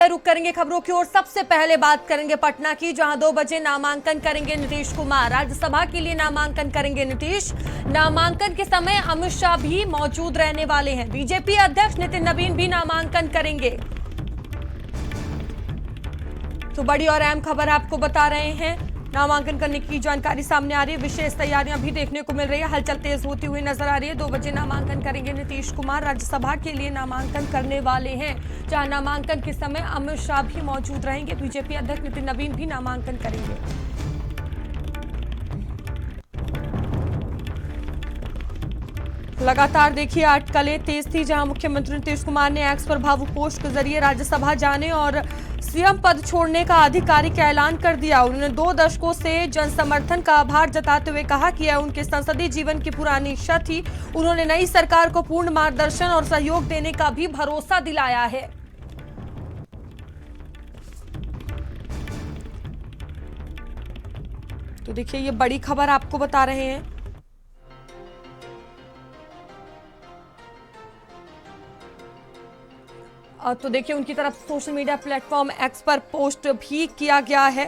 रुक करेंगे खबरों की ओर। सबसे पहले बात करेंगे पटना की, जहां 2 बजे नामांकन करेंगे नीतीश कुमार। राज्यसभा के लिए नामांकन करेंगे नीतीश। नामांकन के समय अमित शाह भी मौजूद रहने वाले हैं। बीजेपी अध्यक्ष नितिन नवीन भी नामांकन करेंगे। तो बड़ी और अहम खबर आपको बता रहे हैं, नामांकन करने की जानकारी सामने आ रही है। विशेष तैयारियां भी देखने को मिल रही है, हलचल तेज होती हुई नजर आ रही है। 2 बजे नामांकन करेंगे नीतीश कुमार। राज्यसभा के लिए नामांकन करने वाले हैं, जहां नामांकन के समय अमित शाह भी मौजूद रहेंगे। बीजेपी अध्यक्ष नितिन नवीन भी नामांकन करेंगे। लगातार देखिए अटकलें तेज थी, जहां मुख्यमंत्री नीतीश कुमार ने एक्स पर भावुक पोस्ट के जरिए राज्यसभा जाने और सीएम पद छोड़ने का आधिकारिक ऐलान कर दिया। उन्होंने 2 दशकों से जनसमर्थन का आभार जताते हुए कहा कि यह उनके संसदीय जीवन की पुरानी इच्छा थी। उन्होंने नई सरकार को पूर्ण मार्गदर्शन और सहयोग देने का भी भरोसा दिलाया है। तो देखिए ये बड़ी खबर आपको बता रहे हैं। तो देखिए उनकी तरफ सोशल मीडिया प्लेटफॉर्म एक्स पर पोस्ट भी किया गया है।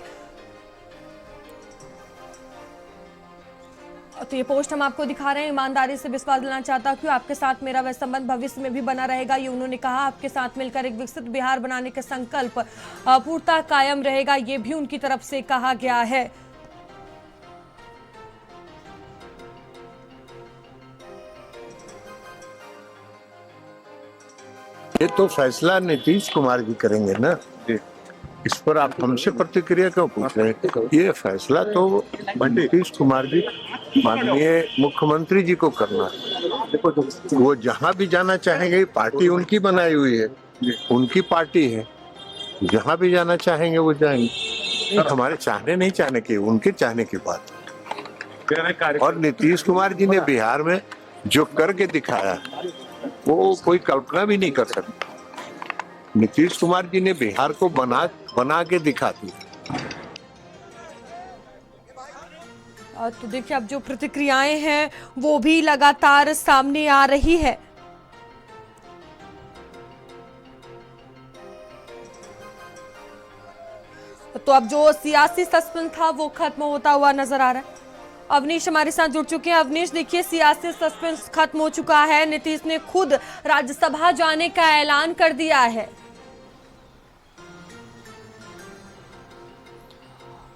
तो ये पोस्ट हम आपको दिखा रहे हैं। ईमानदारी से विश्वास दिलाना चाहता हूं कि आपके साथ मेरा वह संबंध भविष्य में भी बना रहेगा। ये उन्होंने कहा। आपके साथ मिलकर एक विकसित बिहार बनाने का संकल्प पूर्णतः कायम रहेगा, ये भी उनकी तरफ से कहा गया है। ये तो फैसला नीतीश कुमार जी करेंगे ना, इस पर आप हमसे प्रतिक्रिया क्यों पूछ रहे हैं? ये फैसला तो नीतीश कुमार जी, माननीय मुख्यमंत्री जी को करना है। वो जहां भी जाना चाहेंगे, पार्टी उनकी बनाई हुई है, उनकी पार्टी है, जहां भी जाना चाहेंगे वो जाएंगे। हमारे चाहने नहीं चाहने की, उनके चाहने की बात। और नीतीश कुमार जी ने बिहार में जो करके दिखाया वो कोई कल्पना भी नहीं कर सकता। नीतीश कुमार जी ने बिहार को बना के दिखा दी। तो देखिए अब जो प्रतिक्रियाएं हैं वो भी लगातार सामने आ रही है। तो अब जो सियासी सस्पेंस था वो खत्म होता हुआ नजर आ रहा है। अवनीश हमारे साथ जुड़ चुके हैं। अवनीश, देखिए सियासी सस्पेंस खत्म हो चुका है। नीतीश ने खुद राज्यसभा जाने का ऐलान कर दिया है।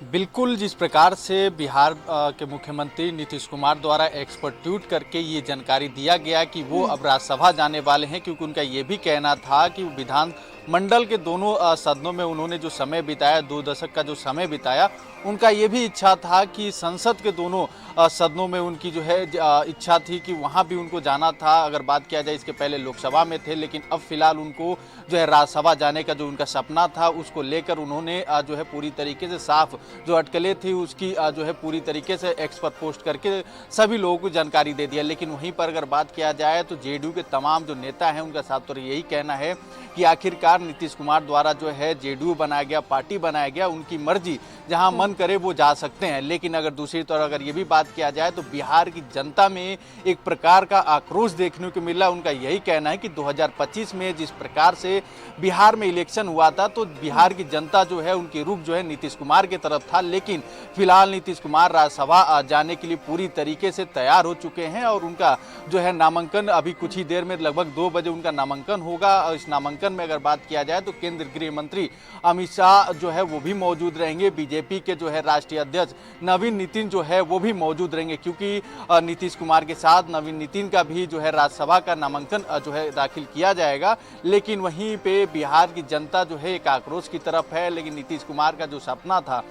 बिल्कुल, जिस प्रकार से बिहार के मुख्यमंत्री नीतीश कुमार द्वारा एक्स पर ट्वीट करके ये जानकारी दिया गया कि वो अब राज्यसभा जाने वाले हैं, क्योंकि उनका ये भी कहना था कि विधान मंडल के दोनों सदनों में उन्होंने जो समय बिताया, 2 दशक का जो समय बिताया, उनका ये भी इच्छा था कि संसद के दोनों सदनों में उनकी जो है इच्छा थी कि वहाँ भी उनको जाना था। अगर बात किया जाए, इसके पहले लोकसभा में थे, लेकिन अब फिलहाल उनको जो है राज्यसभा जाने का जो उनका सपना था उसको लेकर उन्होंने जो है पूरी तरीके से साफ जो अटकलें थी उसकी जो है पूरी तरीके से एक्स पर पोस्ट करके सभी लोगों को जानकारी दे दिया। लेकिन वहीं पर अगर बात किया जाए तो जेडीयू के तमाम जो नेता हैं उनका साफ तौर यही कहना है कि आखिरकार नीतीश कुमार द्वारा जो है जेडीयू बनाया गया, पार्टी बनाया गया, उनकी मर्जी, जहां मन करे वो जा सकते हैं। लेकिन अगर दूसरी तरफ अगर ये भी बात किया जाए तो बिहार की जनता में एक प्रकार का आक्रोश देखने को मिला। उनका यही कहना है कि 2025 में जिस प्रकार से बिहार में इलेक्शन हुआ था तो बिहार की जनता जो है उनकी रुख जो है नीतीश कुमार की तरफ था। लेकिन फिलहाल नीतीश कुमार राज्यसभा जाने के लिए पूरी तरीके से तैयार हो चुके हैं और उनका जो है नामांकन अभी कुछ ही देर में लगभग 2 बजे उनका नामांकन होगा। और इस नामांकन में अगर बात किया जाए तो केंद्रीय गृह मंत्री अमित शाह जो है वो भी मौजूद रहेंगे। बीजेपी के जो है राष्ट्रीय अध्यक्ष नवीन नितिन जो है वो भी मौजूद रहेंगे, क्योंकि नीतीश कुमार के साथ नवीन नितिन का भी जो है राज्यसभा का नामांकन जो है दाखिल किया जाएगा। लेकिन वहीं पे बिहार की जनता जो है एक आक्रोश की तरफ है। लेकिन नीतीश कुमार का जो सपना था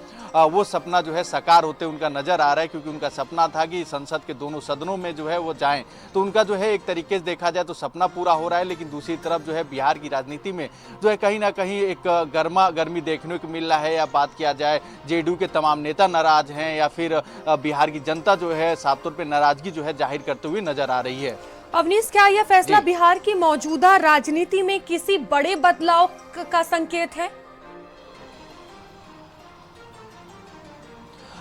वो सपना जो है साकार होते उनका नजर आ रहा है, क्योंकि उनका सपना था कि संसद के दोनों सदनों में जो है वो जाएं। तो उनका जो है एक तरीके से देखा जाए तो सपना पूरा हो रहा है। लेकिन दूसरी तरफ जो है बिहार की राजनीति में जो है कहीं ना कहीं एक गर्मा गर्मी देखने को मिल रहा है। या बात किया जाए जेडीयू के तमाम नेता नाराज हैं या फिर बिहार की जनता जो है साफ तौर पर नाराजगी जो है जाहिर करते हुए नजर आ रही है। अवनीश, क्या यह फैसला बिहार की मौजूदा राजनीति में किसी बड़े बदलाव का संकेत है?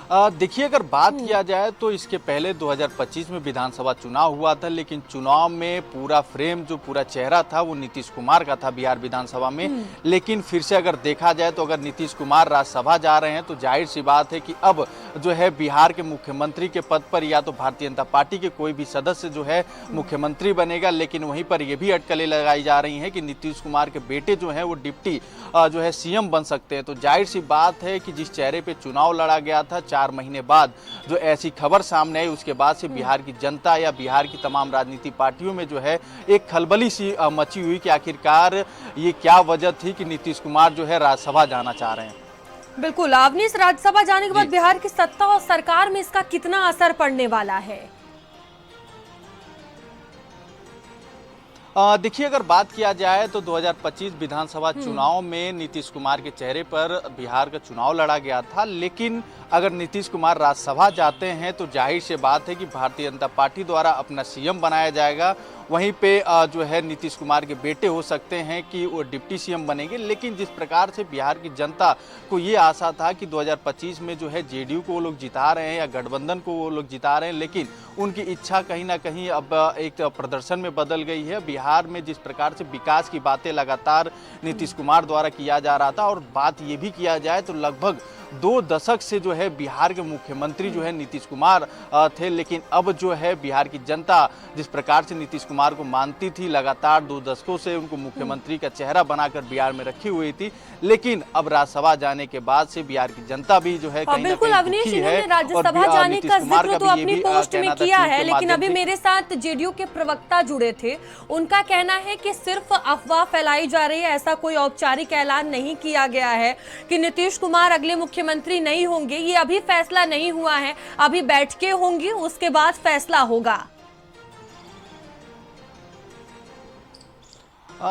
देखिए, अगर बात किया जाए तो इसके पहले 2025 में विधानसभा चुनाव हुआ था, लेकिन चुनाव में पूरा फ्रेम, जो पूरा चेहरा था वो नीतीश कुमार का था बिहार विधानसभा में। लेकिन फिर से अगर देखा जाए तो अगर नीतीश कुमार राज्यसभा जा रहे हैं तो जाहिर सी बात है कि अब जो है बिहार के मुख्यमंत्री के पद पर या तो भारतीय जनता पार्टी के कोई भी सदस्य जो है मुख्यमंत्री बनेगा। लेकिन वहीं पर यह भी अटकलें लगाई जा रही हैं कि नीतीश कुमार के बेटे जो हैं वो डिप्टी जो है सीएम बन सकते हैं। तो जाहिर सी बात है कि जिस चेहरे पे चुनाव लड़ा गया था 4 महीने बाद जो ऐसी खबर सामने आई, उसके बाद से बिहार की जनता या बिहार की तमाम राजनीतिक पार्टियों में जो है एक खलबली सी मची हुई कि आखिरकार ये क्या वजह थी कि नीतीश कुमार जो है राज्यसभा जाना चाह रहे हैं। बिल्कुल, अवनीश, राज्यसभा जाने के बाद बिहार की सत्ता और सरकार में इसका कितना असर पड़ने वाला है? देखिए, अगर बात किया जाए तो 2025 विधानसभा चुनाव में नीतीश कुमार के चेहरे पर बिहार का चुनाव लड़ा गया था। लेकिन अगर नीतीश कुमार राज्यसभा जाते हैं तो जाहिर सी बात है कि भारतीय जनता पार्टी द्वारा अपना सीएम बनाया जाएगा। वहीं पे जो है नीतीश कुमार के बेटे हो सकते हैं कि वो डिप्टी सीएम बनेंगे। लेकिन जिस प्रकार से बिहार की जनता को ये आशा था कि 2025 में जो है जेडीयू को वो लोग जिता रहे हैं या गठबंधन को वो लोग जिता रहे हैं, लेकिन उनकी इच्छा कहीं ना कहीं अब एक प्रदर्शन में बदल गई है। बिहार में जिस प्रकार से विकास की बातें लगातार नीतीश कुमार द्वारा किया जा रहा था, और बात ये भी किया जाए तो लगभग 2 दशक से जो है बिहार के मुख्यमंत्री जो है नीतीश कुमार थे। लेकिन अब जो है बिहार की जनता जिस प्रकार से नीतीश कुमार को मानती थी, लगातार 2 दशकों से उनको मुख्यमंत्री का चेहरा बनाकर बिहार में रखी हुई थी, लेकिन अब राज्यसभा जाने के बाद से बिहार की जनता भी जो है कहीं ना कहीं दुखी है। राज्यसभा जाने का जिक्र तो अपनी पोस्ट में किया है, लेकिन अभी मेरे साथ जेडीयू के प्रवक्ता जुड़े थे, उनका कहना है कि सिर्फ अफवाह फैलाई जा रही है, ऐसा कोई औपचारिक ऐलान नहीं किया गया है कि नीतीश कुमार अगले मुख्यमंत्री नहीं होंगे। ये अभी फैसला नहीं हुआ है, अभी बैठकें होंगी, उसके बाद फैसला होगा।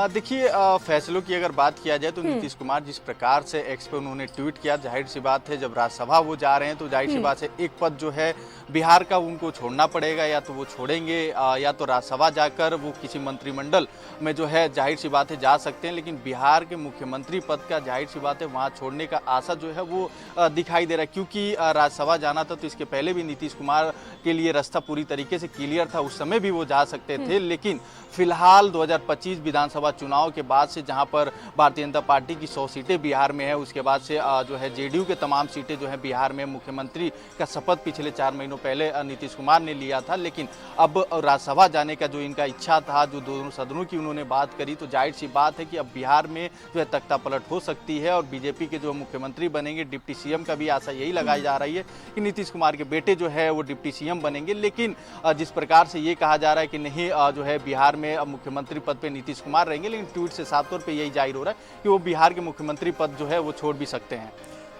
देखिए, फैसलों की अगर बात किया जाए तो नीतीश कुमार जिस प्रकार से एक्स पे उन्होंने ट्वीट किया, जाहिर सी बात है जब राज्यसभा वो जा रहे हैं तो जाहिर सी बात है एक पद जो है बिहार का उनको छोड़ना पड़ेगा, या तो वो छोड़ेंगे या तो राज्यसभा जाकर वो किसी मंत्रिमंडल में जो है जाहिर सी बात है जा सकते हैं। लेकिन बिहार के मुख्यमंत्री पद का जाहिर सी बात है वहाँ छोड़ने का आशा जो है वो दिखाई दे रहा है, क्योंकि राज्यसभा जाना था तो इसके पहले भी नीतीश कुमार के लिए रास्ता पूरी तरीके से क्लियर था, उस समय भी वो जा सकते थे। लेकिन फिलहाल 2025 विधानसभा चुनाव के बाद से जहां पर भारतीय जनता पार्टी की 100 सीटें बिहार में है, उसके बाद से जो है जेडीयू के तमाम सीटें जो है बिहार में, मुख्यमंत्री का शपथ पिछले 4 महीनों पहले नीतीश कुमार ने लिया था। लेकिन अब राज्यसभा जाने का जो इनका इच्छा था, जो दोनों सदनों की उन्होंने बात करी, तो जाहिर सी बात है कि अब बिहार में जो है तख्ता पलट हो सकती है और बीजेपी के जो मुख्यमंत्री बनेंगे, डिप्टी सीएम का भी आशा यही लगाई जा रही है कि नीतीश कुमार के बेटे जो है वो डिप्टी सीएम बनेंगे। लेकिन जिस प्रकार से ये कहा जा रहा है कि नहीं जो है बिहार में मुख्यमंत्री पद पे नीतीश कुमार रहेंगे, लेकिन ट्वीट से साफ तौर पे यही जाहिर हो रहा है कि वो बिहार के मुख्यमंत्री पद जो है वो छोड़ भी सकते हैं।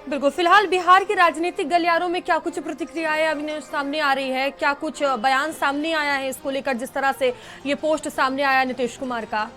बिल्कुल, फिलहाल बिहार के राजनीतिक गलियारों में क्या कुछ प्रतिक्रियाएं अभी सामने आ रही है, क्या कुछ बयान सामने आया है इसको लेकर, जिस तरह से ये पोस्ट सामने आया नीतीश कुमार का?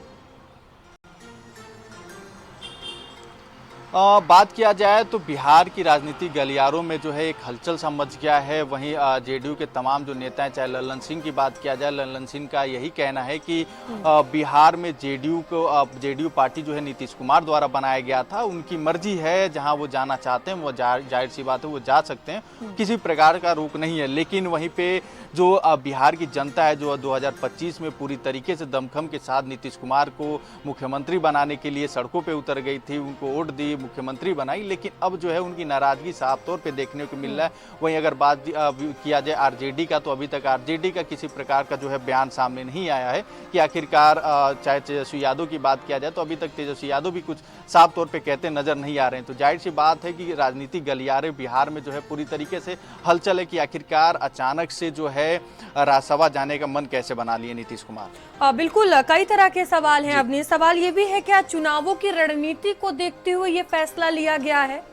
बात किया जाए तो बिहार की राजनीतिक गलियारों में जो है एक हलचल सा मच गया है। वहीं जेडीयू के तमाम जो नेता हैं, चाहे लल्लन सिंह की बात किया जाए, लल्लन सिंह का यही कहना है कि बिहार में जेडीयू पार्टी जो है नीतीश कुमार द्वारा बनाया गया था, उनकी मर्जी है, जहां वो जाना चाहते हैं वो जाहिर सी बात है वो जा सकते हैं, किसी प्रकार का रोक नहीं है। लेकिन वहीं पे जो बिहार की जनता है जो 2025 में पूरी तरीके से दमखम के साथ नीतीश कुमार को मुख्यमंत्री बनाने के लिए सड़कों पे उतर गई थी, उनको वोट दी, मुख्यमंत्री बनाई, लेकिन अब जो है उनकी नाराजगी साफ तौर पे देखने को मिल रहा है। वहीं अगर बात किया जाए आरजेडी का, तो अभी तक आरजेडी का किसी प्रकार का जो है बयान सामने नहीं आया है कि आखिरकार चाहे तेजस्वी यादव की बात किया जाए तो अभी तक तेजस्वी यादव भी कुछ साफ तौर पे कहते नजर नहीं आ रहे हैं। तो जाहिर सी बात है कि राजनीतिक गलियारे बिहार में जो है पूरी तरीके से हलचल है कि आखिरकार अचानक से जो है राज्यसभा जाने का मन कैसे बना लिए नीतीश कुमार। बिल्कुल, कई तरह के सवाल हैं। अपने सवाल ये भी है क्या चुनावों की रणनीति को देखते हुए ये फैसला लिया गया है?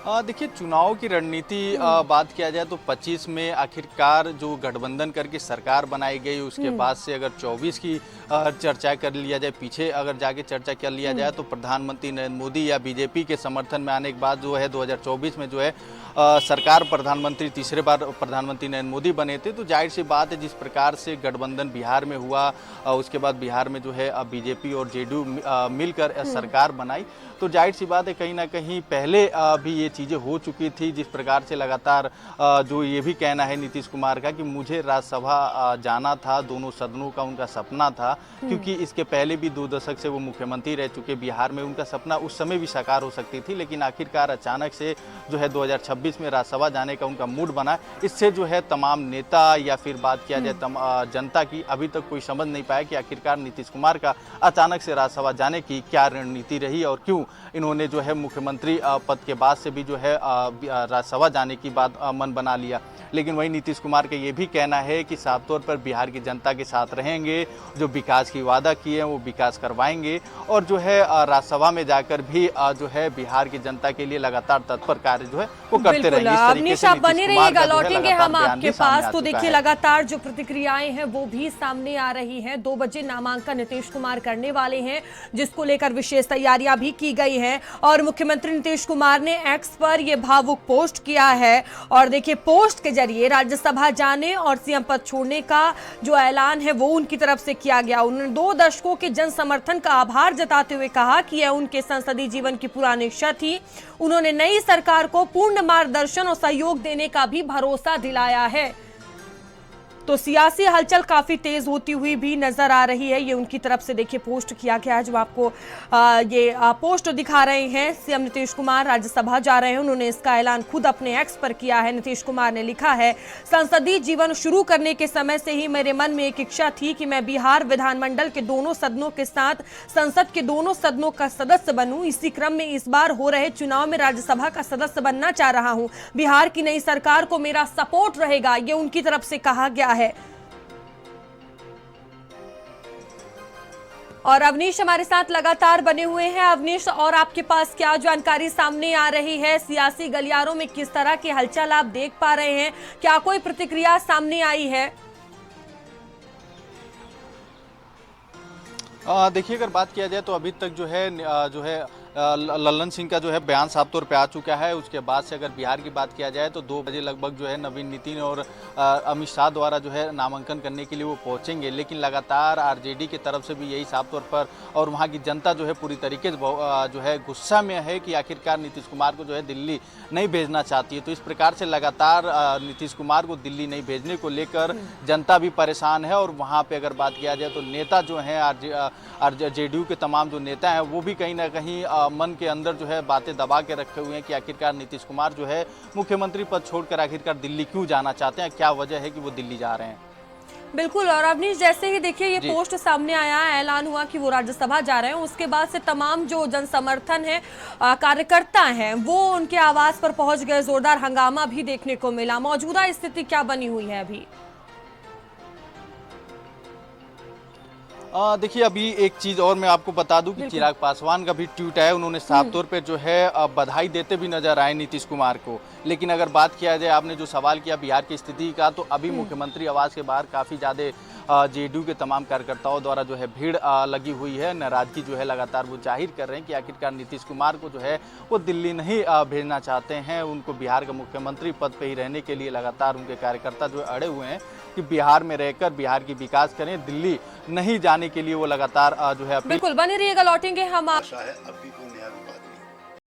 देखिए, चुनाव की रणनीति बात किया जाए तो 25 में आखिरकार जो गठबंधन करके सरकार बनाई गई, उसके बाद से अगर 24 की चर्चा कर लिया जाए, पीछे अगर जाके चर्चा कर लिया जाए तो प्रधानमंत्री नरेंद्र मोदी या बीजेपी के समर्थन में आने के बाद जो है 2024 में जो है सरकार प्रधानमंत्री तीसरे बार प्रधानमंत्री नरेंद्र मोदी बने थे। तो जाहिर सी बात है, जिस प्रकार से गठबंधन बिहार में हुआ, उसके बाद बिहार में जो है बीजेपी और जेडीयू मिलकर सरकार बनाई, तो जाहिर सी बात है कहीं ना कहीं पहले भी ये चीज़ें हो चुकी थी। जिस प्रकार से लगातार जो ये भी कहना है नीतीश कुमार का कि मुझे राज्यसभा जाना था, दोनों सदनों का उनका सपना था, क्योंकि इसके पहले भी 2 दशक से वो मुख्यमंत्री रह चुके बिहार में, उनका सपना उस समय भी साकार हो सकती थी, लेकिन आखिरकार अचानक से जो है 2026 में राज्यसभा जाने का उनका मूड बना। इससे जो है तमाम नेता या फिर बात किया जाए जनता की, अभी तक कोई समझ नहीं पाया कि आखिरकार नीतीश कुमार का अचानक से राज्यसभा जाने की क्या रणनीति रही और क्यों इन्होंने जो है मुख्यमंत्री पद के बाद से भी जो है राज्यसभा जाने की बात मन बना लिया। लेकिन वही नीतीश कुमार का ये भी कहना है कि साफ तौर पर बिहार की जनता के साथ रहेंगे, जो विकास की वादा किए हैं वो विकास करवाएंगे और जो है राज्यसभा में जाकर भी जो है बिहार की जनता के लिए लगातार तत्पर कार्य जो है वो करते रहेंगे। अवनीश, आप बने रहिएगा, लौटेंगे हम आपके पास। तो देखिए, लगातार जो प्रतिक्रियाएं हैं वो भी सामने आ रही हैं। 2 बजे नामांकन नीतीश कुमार करने वाले हैं, जिसको लेकर विशेष तैयारियां भी की गई हैं और मुख्यमंत्री नीतीश कुमार ने एक्स पर यह भावुक पोस्ट किया है। और देखिए, पोस्ट के जरिए राज्यसभा जाने और सीएम पद छोड़ने का जो ऐलान है वो उनकी तरफ से किया गया। उन्होंने 2 दशकों के जन समर्थन का आभार जताते हुए कहा कि यह उनके संसदीय जीवन की पुरानी इच्छा थी। उन्होंने नई सरकार को पूर्ण मार्गदर्शन और सहयोग देने का भी भरोसा दिलाया है। तो सियासी हलचल काफी तेज होती हुई भी नजर आ रही है। ये उनकी तरफ से देखिए पोस्ट किया गया है, जो आपको पोस्ट दिखा रहे हैं। सीएम नीतीश कुमार राज्यसभा जा रहे हैं, उन्होंने इसका ऐलान खुद अपने एक्स पर किया है। नीतीश कुमार ने लिखा है, संसदीय जीवन शुरू करने के समय से ही मेरे मन में एक इच्छा थी कि मैं बिहार विधानमंडल के दोनों सदनों के साथ संसद के दोनों सदनों का सदस्य बनूं। इसी क्रम में इस बार हो रहे चुनाव में राज्यसभा का सदस्य बनना चाह रहा हूं। बिहार की नई सरकार को मेरा सपोर्ट रहेगा, ये उनकी तरफ से कहा गया है। और अवनीश हमारे साथ लगातार बने हुए हैं। अवनीश, और आपके पास क्या जानकारी सामने आ रही है? सियासी गलियारों में किस तरह की हलचल आप देख पा रहे हैं? क्या कोई प्रतिक्रिया सामने आई है? देखिए, अगर बात किया जाए तो अभी तक जो है लल्लन सिंह का जो है बयान साफ तौर पे आ चुका है। उसके बाद से अगर बिहार की बात किया जाए तो 2 बजे लगभग जो है नवीन नितिन और अमित शाह द्वारा जो है नामांकन करने के लिए वो पहुंचेंगे, लेकिन लगातार आरजेडी की तरफ से भी यही साफ तौर पर और वहां की जनता जो है पूरी तरीके से जो है गुस्सा में है कि आखिरकार नीतीश कुमार को जो है दिल्ली नहीं भेजना चाहती है। तो इस प्रकार से लगातार नीतीश कुमार को दिल्ली नहीं भेजने को लेकर जनता भी परेशान है। और वहाँ पर अगर बात किया जाए तो नेता जो हैं जेडीयू के तमाम जो नेता हैं वो भी कहीं ना कहीं मन के अंदर जो है बातें दबा के रखे हुए हैं कि आखिरकार नीतीश कुमार जो है मुख्यमंत्री पद छोड़कर आखिरकार दिल्ली क्यों जाना चाहते हैं, क्या वजह है कि वो दिल्ली जा रहे हैं। बिल्कुल। और अवनीश, जैसे ही देखिए ये पोस्ट सामने आया, ऐलान हुआ कि वो राज्यसभा जा रहे हैं, उसके बाद से तमाम जो जन समर्थन है, कार्यकर्ता हैं, वो उनके आवास पर पहुंच गए। जोरदार हंगामा भी देखने को मिला। मौजूदा स्थिति क्या बनी हुई है अभी? देखिए, अभी एक चीज़ और मैं आपको बता दूं कि चिराग पासवान का भी ट्वीट है। उन्होंने साफ तौर पे जो है बधाई देते भी नजर आए नीतीश कुमार को। लेकिन अगर बात किया जाए, आपने जो सवाल किया बिहार की स्थिति का, तो अभी मुख्यमंत्री आवास के बाहर काफ़ी ज़्यादा जेडीयू के तमाम कार्यकर्ताओं द्वारा जो है भीड़ लगी हुई है। नाराजगी जो है लगातार वो जाहिर कर रहे हैं कि आखिरकार नीतीश कुमार को जो है वो दिल्ली नहीं भेजना चाहते हैं। उनको बिहार का मुख्यमंत्री पद पे ही रहने के लिए लगातार उनके कार्यकर्ता जो अड़े हुए हैं कि बिहार में रहकर बिहार की विकास करें, दिल्ली नहीं जाने के लिए वो लगातार जो है। बिल्कुल, बने रहिएगा, लौटेंगे हम।